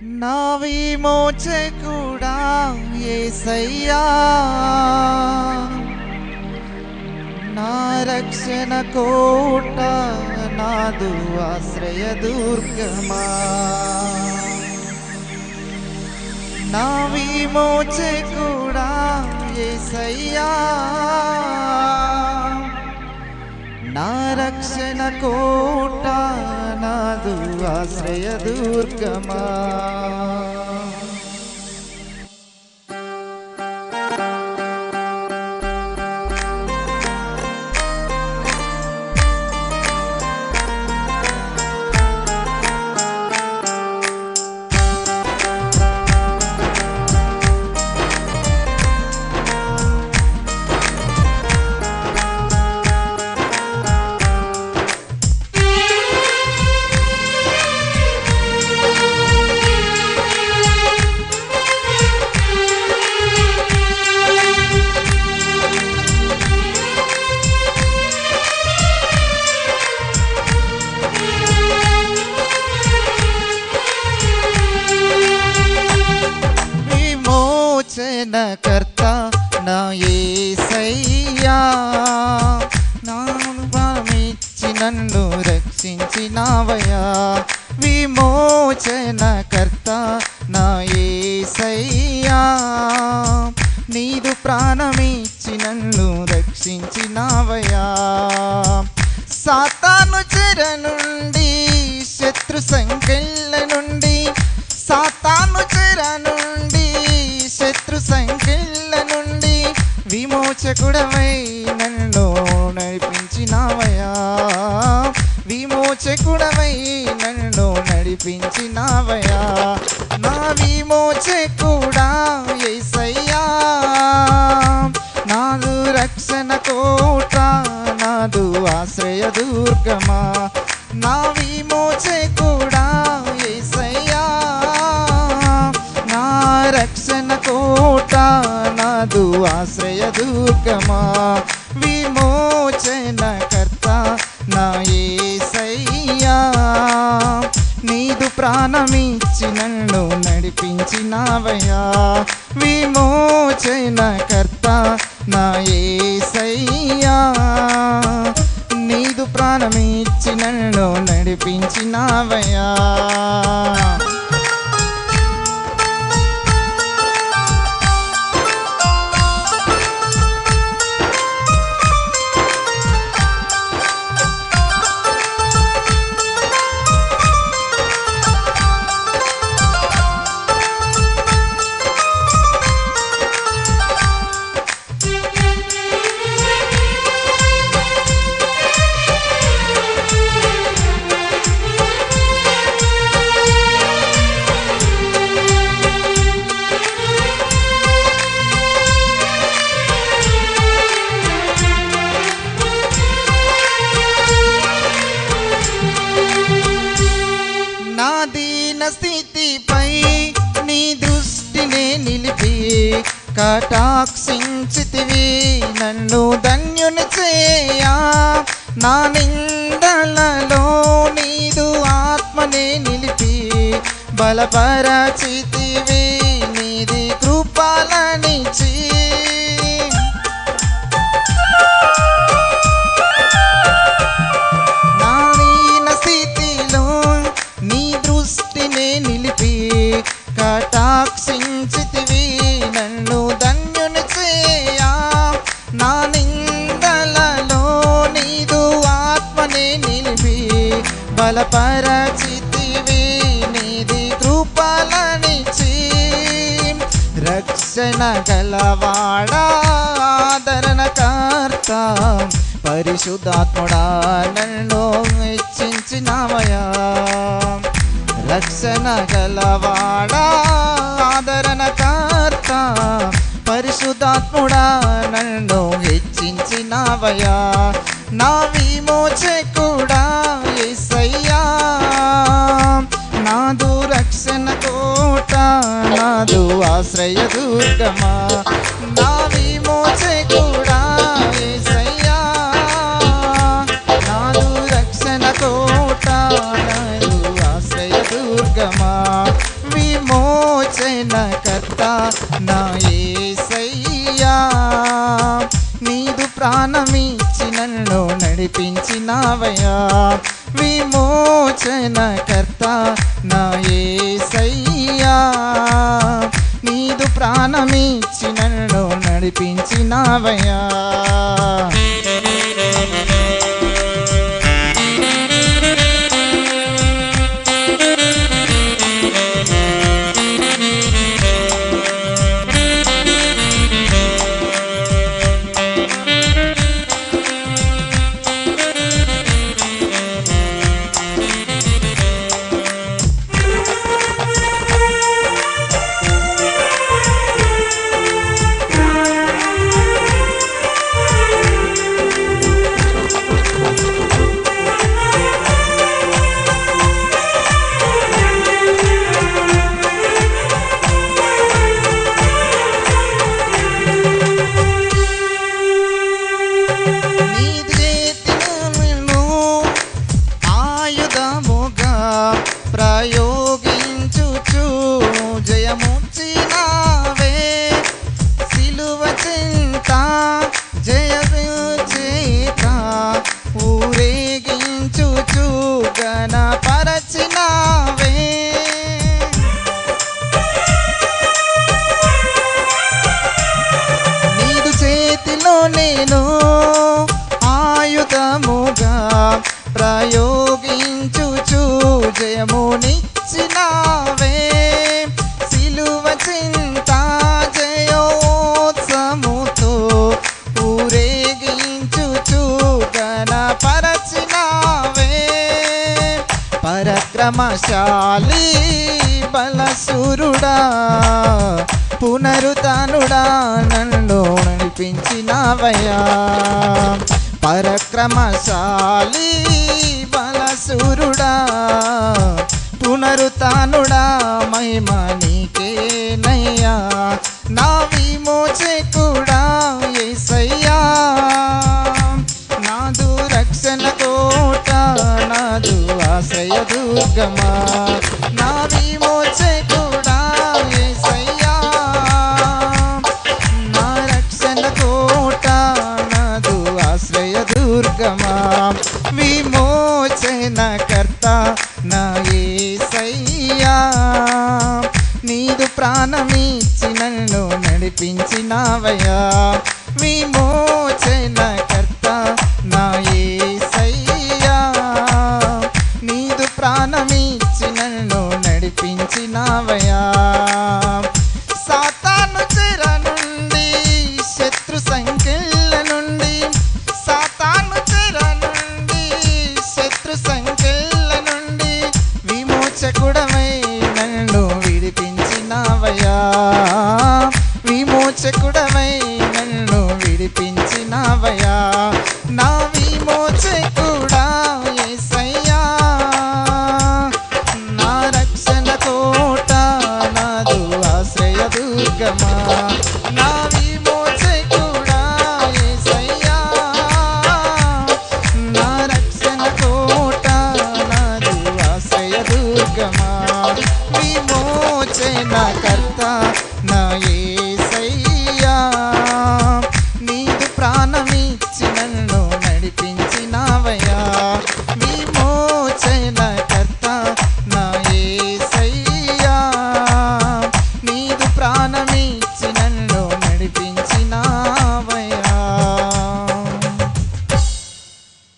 నా విమోచకుడా యేసయ్యా, నా రక్షణ కోట, నాదు ఆశ్రయ దుర్గమా. నా విమోచకుడా యేసయ్యా, నా రక్షణ కోట, నాదు ఆశ్రయ దుర్గమా. విమోచనకర్త నా యేసయ్యా, నాను ప్రాణమిచ్చి నన్ను రక్షించినావయ్యా. విమోచనకర్త నా యేసయ్యా, నీదు ప్రాణమిచ్చి నన్ను రక్షించినావయ్యా. సాతాను చెర నుండి, శత్రు సంకెళ్ళ నుండి, సాతాను చెర నుండి, శత్రు సంకెళ్ళ నుండి విమోచకుడవై నన్ను నడిపించినావయ్యా. విమోచకుడవై నన్ను నడిపించినావయ్యా. నా విమోచకుడా యేసయ్యా, నాదు రక్షణ కోట, నాదు ఆశ్రయ దుర్గమా. నా విమోచకుడా యేసయ్యా, నా రక్షణ కోట, నాదు ఆశ్రయ దుర్గమా. విమోచనకర్త నా యేసయ్యా, నీదు ప్రాణమిచ్చి నన్ను నడిపించినావయ్యా. విమోచనకర్త నా యేసయ్యా, నీదు ప్రాణమిచ్చి నన్ను నడిపించినావయ్యా. నా దీన స్థితిపై నీ దృష్టినే నిలిపి కటాక్షించితివి నన్ను ధన్యుని చేయా. నా నిందలలో నీదు ఆత్మనే నిలిపి బలపరచితివి నీది కృపలనిచి. నా దీన స్థితిలో నీ దృష్టినే నిలిపి కటాక్షించితివి నన్ను ధన్యుని చేయా. నా నిందలలో నీదు ఆత్మనే నిలిపి బలపరచితివి నీది కృపలనిచి. రక్షణ గలవాడా ఆదరణకర్త పరిశుద్ధాత్ముడా నన్ను హెచ్చించినావయ్యా. రక్షణ గలవాడా ఆదరణకర్త పరిశుద్ధాత్ముడా నన్ను హెచ్చించినావయ్యా. నా విమోచకుడా యేసయ్యా, నాదు రక్షణ కోట, నాదు ఆశ్రయ దుర్గమా. నా విమోచకుడా యేసయ్యా, నాదు రక్షణ కోట, నాదు ఆశ్రయ దుర్గమా. విమోచనకర్త నా యేసయ్యా, నీదు ప్రాణమిచ్చి నన్ను నడిపించినావయ్యా. విమోచనకర్త నా యేసయ్యా, నీదు ప్రాణమిచ్చి నన్ను నడిపించినావయ్యా. ప్రయోగించుచు జయముచ్చినావే, సిలువ చింత జయచేత ఊరేగించుచు గణపరచినావే. నీదు చేతిలో నేను ఆయుధముగా ప్రయోగించుచు జయమునిచ్చినావే, సిలువ చింత జయోత్సముతో ఊరేగించుచు గణపరచినావే. పరక్రమశాలి బలసురుడా పునరుతానుడా నన్ను నడిపించినావయ్యా. పరక్రమశాలి బలసురుడా పునరుతానుడా మహిమ నీకేనయ్యా. నా విమోచకుడా యేసయ్యా, నాదు రక్షణ కోట, నాదు ఆశ్రయ దుర్గమా. నా విమోచకుడా యేసయ్యా, నా రక్షణ కోట, నాదు ఆశ్రయ దుర్గమా. విమోచనకర్త నా యేసయ్యా, నీదు ప్రాణమిచ్చి నన్ను నడిపించినావయ్యా. విమోచనకర్త నా యేసయ్యా, నీదు ప్రాణమిచ్చి నన్ను నడిపించినావయ్యా. సాతాను చెర నుండి, శత్రు సంకెళ్ళ నుండి, సాతాను చెర నుండి, శత్రు సంకెళ్ళ నుండి విమోచకుడమై నన్ను విడిపించినావయ్యా. విమోచకుడమై నన్ను విడిపించినావయ్యా. నా విమోచకుడా యేసయ్యా, నా రక్షణ కోట, నాదు ఆశ్రయ దుర్గమా. నా విమోచకుడా యేసయ్యా, నా రక్షణ కోట, నాదు ఆశ్రయ దుర్గమా. విమోచన